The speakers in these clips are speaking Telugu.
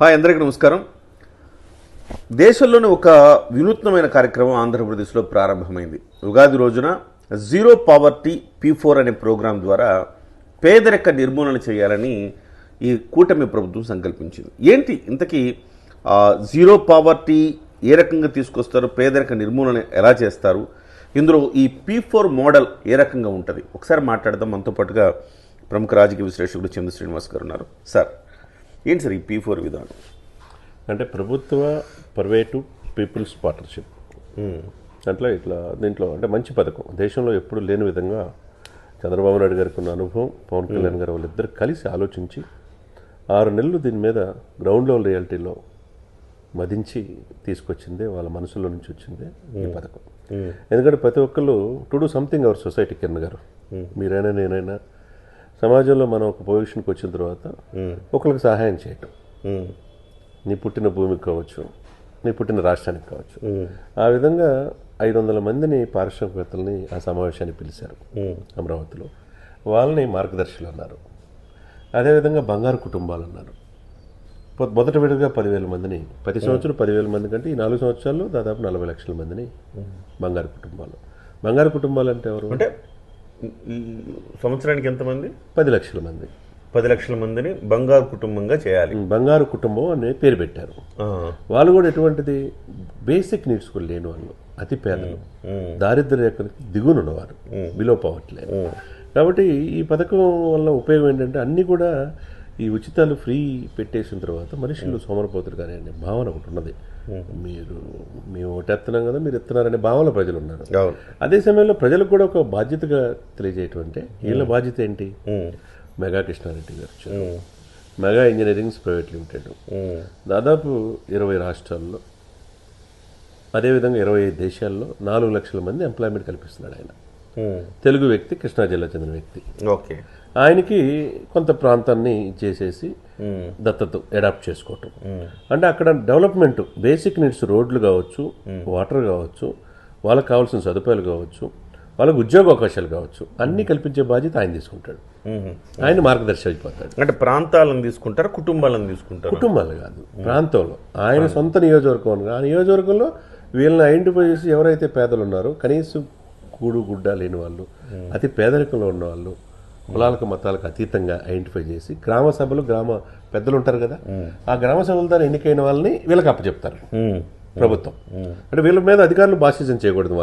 హాయ్, అందరికీ నమస్కారం. దేశంలోని ఒక వినూత్నమైన కార్యక్రమం ఆంధ్రప్రదేశ్లో ప్రారంభమైంది. ఉగాది రోజున జీరో పావర్టీ P4 అనే ప్రోగ్రాం ద్వారా పేదరిక నిర్మూలన చేయాలని ఈ కూటమి ప్రభుత్వం సంకల్పించింది. ఏంటి ఇంతకీ జీరో పావర్టీ ఏ రకంగా తీసుకొస్తారు, పేదరిక నిర్మూలన ఎలా చేస్తారు, ఇందులో ఈ P4 మోడల్ ఏ రకంగా ఉంటుంది, ఒకసారి మాట్లాడదాం. మనతో పాటుగా ప్రముఖ రాజకీయ విశ్లేషకుడు చంద్ర శ్రీనివాస్ గారు ఉన్నారు. సార్, ఏంటి సార్ ఈ P4 విధానం? అంటే ప్రభుత్వ ప్రైవేటు పీపుల్స్ పార్ట్నర్షిప్ ఇట్లా దీంట్లో అంటే మంచి పథకం. దేశంలో ఎప్పుడు లేని విధంగా చంద్రబాబు నాయుడు గారికి ఉన్న అనుభవం, పవన్ కళ్యాణ్ గారు వాళ్ళిద్దరు కలిసి ఆలోచించి 6 నెలలు దీని మీద గ్రౌండ్ లెవెల్ రియాలిటీలో మదించి తీసుకొచ్చిందే, వాళ్ళ మనసులో నుంచి వచ్చిందే ఈ పథకం. ఎందుకంటే ప్రతి ఒక్కళ్ళు to do something our society. Kiran గారు, మీరైనా నేనైనా సమాజంలో మనం ఒక పొజిషన్కి వచ్చిన తర్వాత ఒకరికి సహాయం చేయటం, నీ పుట్టిన భూమికి కావచ్చు, నీ పుట్టిన రాష్ట్రానికి కావచ్చు. ఆ విధంగా 500 మందిని పారిశ్రామికవేత్తలని ఆ సమావేశాన్ని పిలిచారు అమరావతిలో. వాళ్ళని మార్గదర్శులు అన్నారు. అదేవిధంగా బంగారు కుటుంబాలు అన్నారు. మొదటి విడతగా 10,000 మందిని, ప్రతి సంవత్సరం 10,000 మంది కంటే ఈ 4 సంవత్సరాల్లో దాదాపు 40 లక్షల మందిని బంగారు కుటుంబాలు. బంగారు కుటుంబాలు అంటే ఎవరు? అంటే ఈ సంవత్సరానికి ఎంతమంది? 10 లక్షల మంది. 10 లక్షల మందిని బంగారు కుటుంబంగా చేయాలి. బంగారు కుటుంబం అనే పేరు పెట్టారు. వాళ్ళు కూడా ఎటువంటిది, బేసిక్ నీడ్స్ కూడా లేని వాళ్ళు, అతి పేదలు, దారిద్ర్య రేఖలకి దిగునున్నవారు, బిలో పవర్టీ లైన్. కాబట్టి ఈ పథకం వల్ల ఉపయోగం ఏంటంటే అన్నీ కూడా ఈ ఉచితాలు ఫ్రీ పెట్టేసిన తర్వాత మనుషులు సోమరపోతులు కానీ అనే భావన ఒకటి ఉన్నది. మేము ఓటేస్తున్నాం కదా, మీరు ఎత్తున్నారనే భావన ప్రజలు ఉన్నారు. అదే సమయంలో ప్రజలకు కూడా ఒక బాధ్యతగా తెలియజేయటం అంటే వీళ్ళ బాధ్యత ఏంటి? మెగా కృష్ణారెడ్డి గారు, మెగా ఇంజనీరింగ్స్ ప్రైవేట్ లిమిటెడ్, దాదాపు 20 రాష్ట్రాల్లో, అదేవిధంగా 25 దేశాల్లో 4 లక్షల మంది ఎంప్లాయ్మెంట్ కల్పిస్తున్నాడు ఆయన. తెలుగు వ్యక్తి, కృష్ణా జిల్లా చెందిన వ్యక్తి. ఓకే, ఆయనకి కొంత ప్రాంతాన్ని చేసేసి దత్తత అడాప్ట్ చేసుకోవటం. అంటే అక్కడ డెవలప్మెంట్, బేసిక్ నీడ్స్, రోడ్లు కావచ్చు, వాటర్ కావచ్చు, వాళ్ళకి కావాల్సిన సదుపాయాలు కావచ్చు, వాళ్ళకు ఉద్యోగ అవకాశాలు కావచ్చు, అన్నీ కల్పించే బాధ్యత ఆయన తీసుకుంటాడు. ఆయన మార్గదర్శి అయిపోతాడు. అంటే ప్రాంతాలను తీసుకుంటారు, కుటుంబాలను తీసుకుంటారు? కుటుంబాలు కాదు, ప్రాంతంలో ఆయన సొంత నియోజకవర్గం. ఆ నియోజకవర్గంలో వీళ్ళని ఐడెంటిఫై చేసి ఎవరైతే పేదలు ఉన్నారో, కనీసం కూడు గుడ్డ లేని వాళ్ళు, అతి పేదరికంలో ఉన్నవాళ్ళు, కులాలకు మతాలకు అతీతంగా ఐడెంటిఫై చేసి గ్రామ సభలు, గ్రామ పెద్దలు ఉంటారు కదా, ఆ గ్రామ సభల ద్వారా ఎన్నికైన వాళ్ళని వీళ్ళకి అప్పచెప్తారు ప్రభుత్వం. అంటే వీళ్ళ మీద అధికారులు బాధ్యత చేయకూడదు.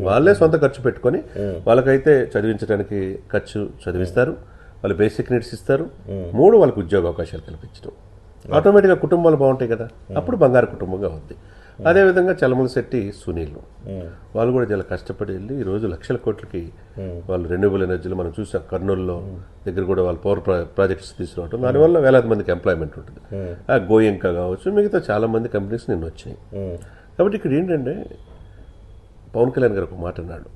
వాళ్ళే సొంత ఖర్చు పెట్టుకొని వాళ్ళకైతే చదివించడానికి చదివిస్తారు, వాళ్ళు బేసిక్ నీడ్స్ ఇస్తారు. 3 వాళ్ళకి ఉద్యోగ అవకాశాలు కల్పించడం. ఆటోమేటిక్గా కుటుంబాలు బాగుంటాయి కదా, అప్పుడు బంగారు కుటుంబంగా ఉంది. అదేవిధంగా చలమలశెట్టి సునీల్, వాళ్ళు కూడా చాలా కష్టపడి వెళ్ళి ఈరోజు లక్షల కోట్లకి వాళ్ళు రెన్యూబుల్ ఎనర్జీలో మనం చూసాం. కర్నూలులో దగ్గర కూడా వాళ్ళు పవర్ ప్రాజెక్ట్స్ తీసుకురావడం, దానివల్ల వేలాది మందికి ఎంప్లాయ్మెంట్ ఉంటుంది. ఆ గోయంకా కావచ్చు, మిగతా చాలా మంది కంపెనీస్ నిన్న వచ్చినాయి. కాబట్టి ఇక్కడ ఏంటంటే పవన్ కళ్యాణ్ గారు ఒక మాట అన్నాడు.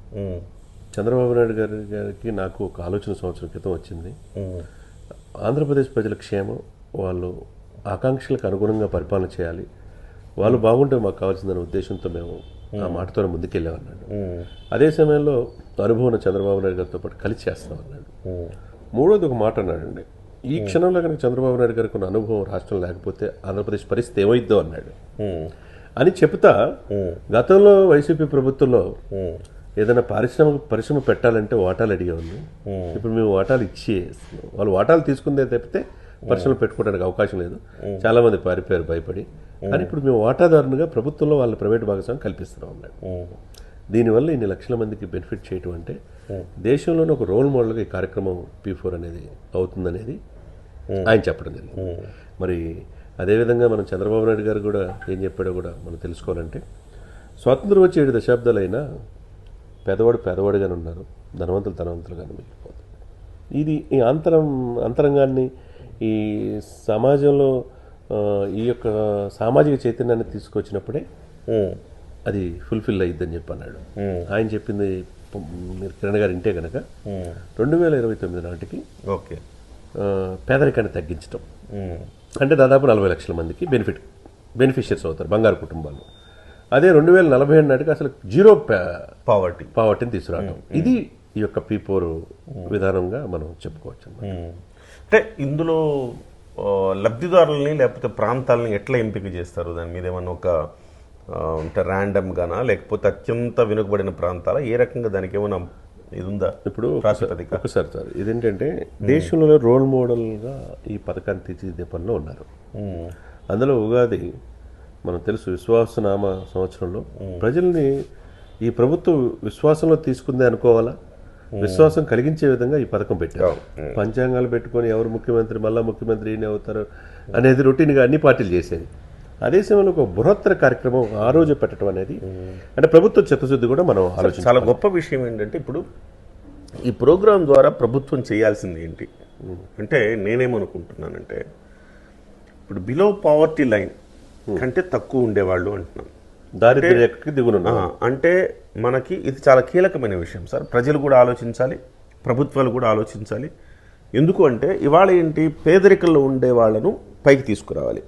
చంద్రబాబు నాయుడు గారికి నాకు ఒక ఆలోచన సంవత్సరం క్రితం వచ్చింది. ఆంధ్రప్రదేశ్ ప్రజల క్షేమం, వాళ్ళు ఆకాంక్షలకు అనుగుణంగా పరిపాలన చేయాలి, వాళ్ళు బాగుంటే మాకు కావాల్సిందనే ఉద్దేశంతో మేము ఆ మాటతో ముందుకెళ్ళామన్నాడు. అదే సమయంలో అనుభవం చంద్రబాబు నాయుడు గారితో పాటు కలిసి చేస్తామన్నాడు. మూడోది ఒక మాట అన్నాడండి, ఈ క్షణంలో కనుక చంద్రబాబు నాయుడు గారికి ఉన్న అనుభవం రాష్ట్రం లేకపోతే ఆంధ్రప్రదేశ్ పరిస్థితి ఏమైద్దో అన్నాడు అని చెప్తా. గతంలో వైసీపీ ప్రభుత్వంలో ఏదైనా పరిశ్రమ పెట్టాలంటే వాటాలు అడిగేవాళ్ళు. ఇప్పుడు మేము వాటాలు ఇచ్చి వాళ్ళు వాటాలు తీసుకుందే తప్పితే పరిశ్రమలు పెట్టుకోవడానికి అవకాశం లేదు. చాలా మంది పారిపోయారు భయపడి. కానీ ఇప్పుడు మేము వాటాదారునిగా ప్రభుత్వంలో వాళ్ళ ప్రైవేట్ భాగస్వామ్యం కల్పిస్తున్నాం అన్నాడు. దీనివల్ల ఇన్ని లక్షల మందికి బెనిఫిట్ చేయటం అంటే దేశంలోనే ఒక రోల్ మోడల్గా ఈ కార్యక్రమం P4 అనేది అవుతుందనేది ఆయన చెప్పడం జరిగింది. మరి అదేవిధంగా మనం చంద్రబాబు నాయుడు గారు కూడా ఏం చెప్పాడో కూడా మనం తెలుసుకోవాలంటే, స్వాతంత్రం వచ్చి 7 దశాబ్దాలైనా పేదవాడిగానే ఉన్నారు, ధనవంతులుగానే మిగిలిపోతారు. ఇది ఈ అంతరంగాన్ని ఈ సమాజంలో ఈ యొక్క సామాజిక చైతన్యాన్ని తీసుకొచ్చినప్పుడే అది ఫుల్ఫిల్ అయ్యిద్దని చెప్పి అన్నాడు. ఆయన చెప్పింది మీరు కిరణ్ గారు ఇంటే కనుక 2029 నాటికి పేదరికాన్ని తగ్గించడం అంటే దాదాపు 40 లక్షల మందికి బెనిఫిషియర్స్ అవుతారు, బంగారు కుటుంబాలు. అదే 2047 నాటికి అసలు జీరో పావర్టీని తీసుకురావడం. ఇది ఈ యొక్క P4 విధానంగా మనం చెప్పుకోవచ్చు. అంటే ఇందులో లబ్ధిదారులని లేకపోతే ప్రాంతాలని ఎట్లా ఎంపిక చేస్తారు? దాని మీద ఏమన్నా ఒక అంటే ర్యాండమ్గానా, లేకపోతే అత్యంత వెనుకబడిన ప్రాంతాల, ఏ రకంగా దానికి ఏమైనా ఇది ఉందా ఇప్పుడు ప్రాతిపదిక? ఒకసారి సార్, ఇదేంటంటే దేశంలో రోల్ మోడల్గా ఈ పథకాన్ని తీర్చిదిద్దే పనిలో ఉన్నారు. అందులో ఉగాది మనం తెలుసు, విశ్వాసనామ సంవత్సరంలో ప్రజల్ని ఈ ప్రభుత్వం విశ్వాసంలో తీసుకుంది అనుకోవాలా, విశ్వాసం కలిగించే విధంగా ఈ పథకం పెట్టారు. పంచాంగాలు పెట్టుకొని ఎవరు ముఖ్యమంత్రి, మళ్ళా ముఖ్యమంత్రి ఈయన అవుతారు అనేది రొటీన్గా అన్ని పార్టీలు చేసేది. అదే సమయంలో ఒక బృహత్తర కార్యక్రమం ఆ రోజు పెట్టడం అనేది అంటే ప్రభుత్వ చిత్తశుద్ధి కూడా మనం ఆలోచించాలి. చాలా గొప్ప విషయం ఏంటంటే ఇప్పుడు ఈ ప్రోగ్రాం ద్వారా ప్రభుత్వం చేయాల్సింది ఏంటి అంటే, నేనేమనుకుంటున్నానంటే ఇప్పుడు బిలో పావర్టీ లైన్ కంటే తక్కువ ఉండేవాళ్ళు అంటున్నాను, దారిద్ర్య రేఖకి దిగునున్నా అంటే మనకి ఇది చాలా కీలకమైన విషయం సార్. ప్రజలు కూడా ఆలోచించాలి, ప్రభుత్వాలు కూడా ఆలోచించాలి. ఎందుకు అంటే ఇవాళ ఏంటి, పేదరికంలో ఉండే వాళ్ళను పైకి తీసుకురావాలి.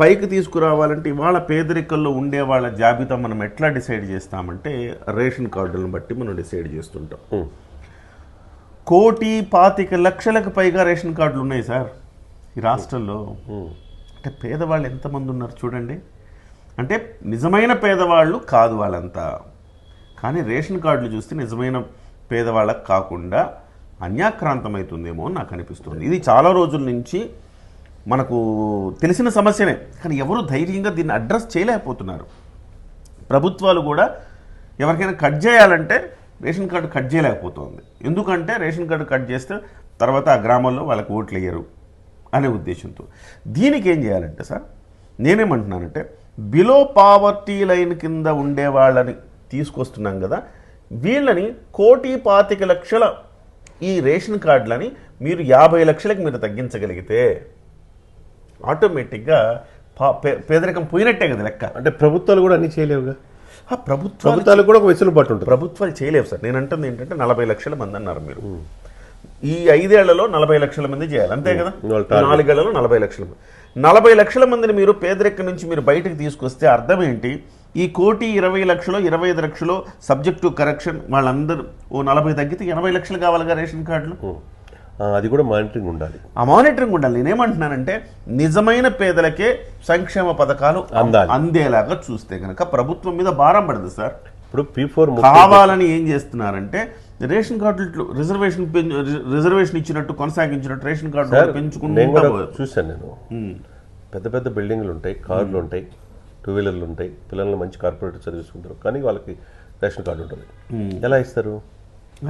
పైకి తీసుకురావాలంటే ఇవాళ పేదరికంలో ఉండే వాళ్ళ జాబితా మనం ఎట్లా డిసైడ్ చేస్తామంటే రేషన్ కార్డులను బట్టి మనం డిసైడ్ చేస్తుంటాం. 1,25,00,000 పైగా రేషన్ కార్డులు ఉన్నాయి సార్ ఈ రాష్ట్రంలో. అంటే పేదవాళ్ళు ఎంతమంది ఉన్నారు చూడండి. అంటే నిజమైన పేదవాళ్ళు కాదు వాళ్ళంతా, కానీ రేషన్ కార్డులు చూస్తే నిజమైన పేదవాళ్ళకు కాకుండా అన్యాక్రాంతమవుతుందేమో అని నాకు అనిపిస్తుంది. ఇది చాలా రోజుల నుంచి మనకు తెలిసిన సమస్యనే, కానీ ఎవరు ధైర్యంగా దీన్ని అడ్రస్ చేయలేకపోతున్నారు. ప్రభుత్వాలు కూడా ఎవరికైనా కట్ చేయాలంటే రేషన్ కార్డు కట్ చేయలేకపోతుంది. ఎందుకంటే రేషన్ కార్డు కట్ చేస్తే తర్వాత ఆ గ్రామాల్లో వాళ్ళకి ఓట్లు వేయరు అనే ఉద్దేశంతో. దీనికి ఏం చేయాలంటే సార్, నేనేమంటున్నానంటే బిలో పావర్టీ లైన్ కింద ఉండే వాళ్ళని తీసుకొస్తున్నాం కదా, వీళ్ళని 1,25,00,000 ఈ రేషన్ కార్డులని మీరు 50 లక్షలకు మీరు తగ్గించగలిగితే ఆటోమేటిక్గా పేదరికం పోయినట్టే కదా లెక్క. అంటే ప్రభుత్వాలు కూడా అన్ని చేయలేవుగా. ప్రభుత్వాలు కూడా ఒక వెసులుబాటు ఉంటుంది. ప్రభుత్వాలు చేయలేవు సార్. నేను అంటుంది ఏంటంటే 40 లక్షల మంది అన్నారు మీరు, ఈ 5 ఏళ్లలో 40 లక్షల మంది చేయాలి, అంతే కదా. 4 ఏళ్లలో 40 లక్షల మంది, 40 లక్షల మందిని మీరు పేదరికం నుంచి మీరు బయటకు తీసుకొస్తే అర్థం ఏంటి, ఈ 1,20,00,000 25 లక్షలు సబ్జెక్ట్ టు కరెక్షన్ వాళ్ళందరూ ఓ 40 తగ్గితే 80 లక్షలు కావాలిగా రేషన్ కార్డులు. అది కూడా మానిటరింగ్ ఉండాలి. ఆ మానిటరింగ్ ఉండాలి. నేనేమంటున్నానంటే నిజమైన పేదలకే సంక్షేమ పథకాలు అందేలాగా చూస్తే కనుక ప్రభుత్వం మీద భారం పడదు సార్. ఇప్పుడు P4 కావాలని ఏం చేస్తున్నారంటే రేషన్ కార్డులు రిజర్వేషన్ ఇచ్చినట్టు కొనసాగించినట్టు రేషన్ కార్డు పెంచుకుంటూ చూశాను నేను. పెద్ద పెద్ద బిల్డింగ్లు ఉంటాయి, కార్లు ఉంటాయి, 2 వీలర్లు ఉంటాయి, పిల్లల్ని మంచి కార్పొరేట్ చదివిస్తుంటారు, కానీ వాళ్ళకి రేషన్ కార్డు ఉంటుంది. ఎలా ఇస్తారు?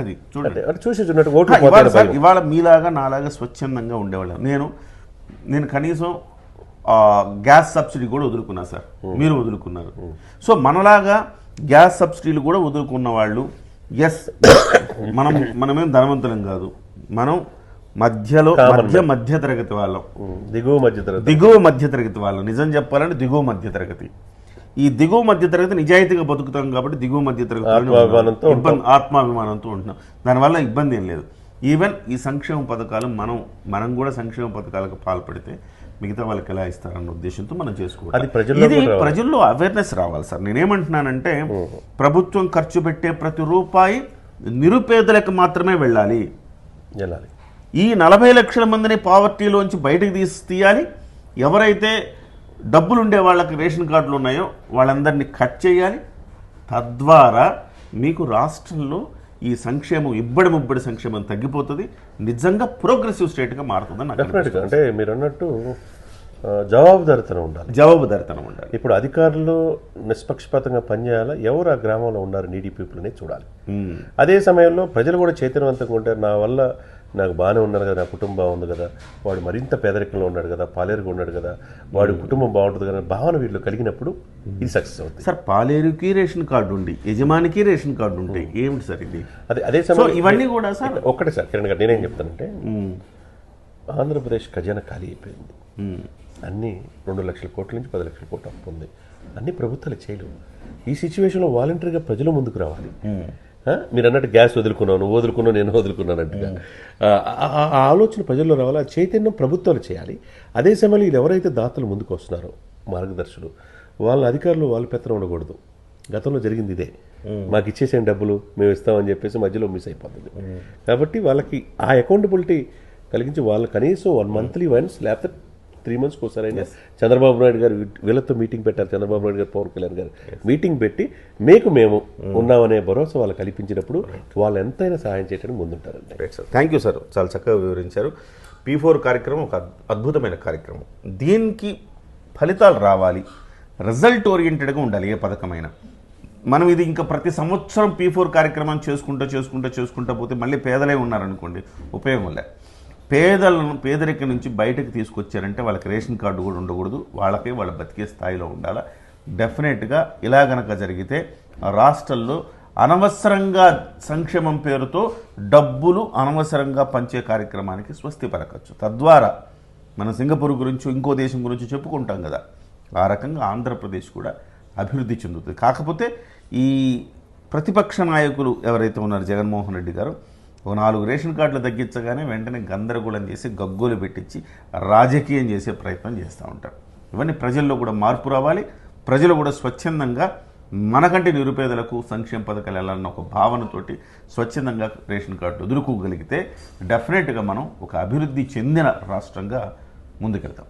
అది చూడండి, చూసి చూడట్టు ఓట్లు. ఇవాళ మీలాగా నాలాగా స్వచ్ఛందంగా ఉండేవాళ్ళం. నేను కనీసం గ్యాస్ సబ్సిడీ కూడా వదులుకున్నా సార్, మీరు వదులుకున్నారు. సో మనలాగా గ్యాస్ సబ్సిడీలు కూడా వదులుకున్న వాళ్ళు, ఎస్ మనమేం ధనవంతులం కాదు, మనం మధ్య తరగతి వాళ్ళం, దిగువ మధ్య తరగతి వాళ్ళం. నిజం చెప్పాలంటే దిగువ మధ్య తరగతి. ఈ దిగువ మధ్య తరగతి నిజాయితీగా బతుకుతాం కాబట్టి దిగువ మధ్య తరగతి ఆత్మాభిమానంతో ఉంటున్నాం. దానివల్ల ఇబ్బంది ఏం లేదు. ఈవెన్ ఈ సంక్షేమ పథకాలు మనం కూడా సంక్షేమ పథకాలకు పాల్పడితే మిగతా వాళ్ళకి ఎలా ఇస్తారన్న ఉద్దేశంతో మనం చేసుకోవాలి. ఇది ప్రజల్లో అవేర్నెస్ రావాలి సార్. నేనేమంటున్నానంటే ప్రభుత్వం ఖర్చు పెట్టే ప్రతి రూపాయి నిరుపేదలకు మాత్రమే వెళ్ళాలి. ఈ 40 లక్షల మందిని పావర్టీలోంచి బయటకు తీయాలి. ఎవరైతే డబ్బులు ఉండే వాళ్ళకి రేషన్ కార్డులు ఉన్నాయో వాళ్ళందరినీ కట్ చేయాలి. తద్వారా మీకు రాష్ట్రంలో ఈ సంక్షేమం ఇబ్బడి సంక్షేమం తగ్గిపోతుంది, నిజంగా ప్రోగ్రెసివ్ స్టేట్గా మారుతుందని నాకు. అంటే మీరు అన్నట్టు జవాబుదారితనం ఉండాలి. ఇప్పుడు అధికారులు నిష్పక్షపాతంగా పనిచేయాలా, ఎవరు ఆ గ్రామంలో ఉన్నారు నీడీ పీపుల్ అనేది చూడాలి. అదే సమయంలో ప్రజలు కూడా చైతన్యవంతంగా ఉంటారు. నా వల్ల నాకు బాగానే ఉన్నారు కదా, నా కుటుంబం బాగుంది కదా, వాడు మరింత పేదరికంలో ఉన్నాడు కదా, పాలేరుగా ఉన్నాడు కదా, వాడి కుటుంబం బాగుంటుంది కదా భావన వీళ్ళు కలిగినప్పుడు ఇది సక్సెస్ అవుతుంది సార్. పాలేరుకి రేషన్ కార్డు ఉండి యజమానికి రేషన్ కార్డు ఉంటాయి, ఏమిటి సార్ ఇది? అదే సమయంలో ఇవన్నీ కూడా సార్ ఒక్కటే సార్. కిరణ్ గారు, నేనేం చెప్తానంటే ఆంధ్రప్రదేశ్ ఖజానా ఖాళీ అయిపోయింది. అన్నీ 2 లక్షల కోట్ల నుంచి 10 లక్షల కోట్లు అప్పు ఉంది. అన్ని ప్రభుత్వాలు చేయలేవు. ఈ సిచ్యువేషన్లో వాలంటరీగా ప్రజలు ముందుకు రావాలి. మీరు అన్నట్టు గ్యాస్ వదులుకున్నావు, నువ్వు వదులుకున్నావు, నేను వదులుకున్నానంటుగా ఆ ఆలోచన ప్రజల్లో రావాలి. ఆ చైతన్యం ప్రభుత్వాలు చేయాలి. అదే సమయంలో వీళ్ళు ఎవరైతే దాతలు ముందుకు వస్తున్నారో మార్గదర్శులు, వాళ్ళ అధికారులు వాళ్ళ పెత్తనం ఉండకూడదు. గతంలో జరిగింది ఇదే, మాకు ఇచ్చేసిన డబ్బులు మేము ఇస్తామని చెప్పేసి మధ్యలో మిస్ అయిపోతుంది. కాబట్టి వాళ్ళకి ఆ అకౌంటబిలిటీ కలిగించి వాళ్ళు కనీసం 1 monthly వన్స్ లేకపోతే 3 monthsకి ఒకసారి అయినా చంద్రబాబు నాయుడు గారు వీళ్ళతో మీటింగ్ పెట్టారు. చంద్రబాబు నాయుడు గారు, పవన్ కళ్యాణ్ గారు మీటింగ్ పెట్టి మేము ఉన్నామనే భరోసా వాళ్ళు కల్పించినప్పుడు వాళ్ళు ఎంతైనా సహాయం చేయడానికి ముందుంటారండి. Right sir, thank you sir, చాలా చక్కగా వివరించారు. P4 కార్యక్రమం ఒక అద్భుతమైన కార్యక్రమం. దీనికి ఫలితాలు రావాలి, రిజల్ట్ ఓరియంటెడ్గా ఉండాలి ఏ పథకమైనా. మనం ఇది ఇంకా ప్రతి సంవత్సరం P4 కార్యక్రమాన్ని చేసుకుంటూ పోతే మళ్ళీ పేదలే ఉన్నారనుకోండి, ఉపయోగం లేదు. పేదరికం నుంచి బయటకు తీసుకొచ్చారంటే వాళ్ళకి రేషన్ కార్డు కూడా ఉండకూడదు, వాళ్ళ బతికే స్థాయిలో ఉండాలా. డెఫినెట్గా ఇలా గనక జరిగితే రాష్ట్రంలో అనవసరంగా సంక్షేమం పేరుతో డబ్బులు అనవసరంగా పంచే కార్యక్రమానికి స్వస్తి పలకచ్చు. తద్వారా మన సింగపూర్ గురించి ఇంకో దేశం గురించి చెప్పుకుంటాం కదా, ఆ రకంగా ఆంధ్రప్రదేశ్ కూడా అభివృద్ధి చెందుతుంది. కాకపోతే ఈ ప్రతిపక్ష నాయకులు ఎవరైతే ఉన్నారో జగన్మోహన్ రెడ్డి గారు ఒక 4 రేషన్ కార్డులు తగ్గించగానే వెంటనే గందరగోళం చేసి గగ్గోలు పెట్టించి రాజకీయం చేసే ప్రయత్నం చేస్తూ ఉంటారు. ఇవన్నీ ప్రజల్లో కూడా మార్పు రావాలి. ప్రజలు కూడా స్వచ్ఛందంగా మనకంటే నిరుపేదలకు సంక్షేమ పథకాలు వెళ్ళాలన్న ఒక భావనతోటి స్వచ్ఛందంగా రేషన్ కార్డు ఎదుర్కోగలిగితే డెఫినెట్గా మనం ఒక అభివృద్ధి చెందిన రాష్ట్రంగా ముందుకెళ్తాం.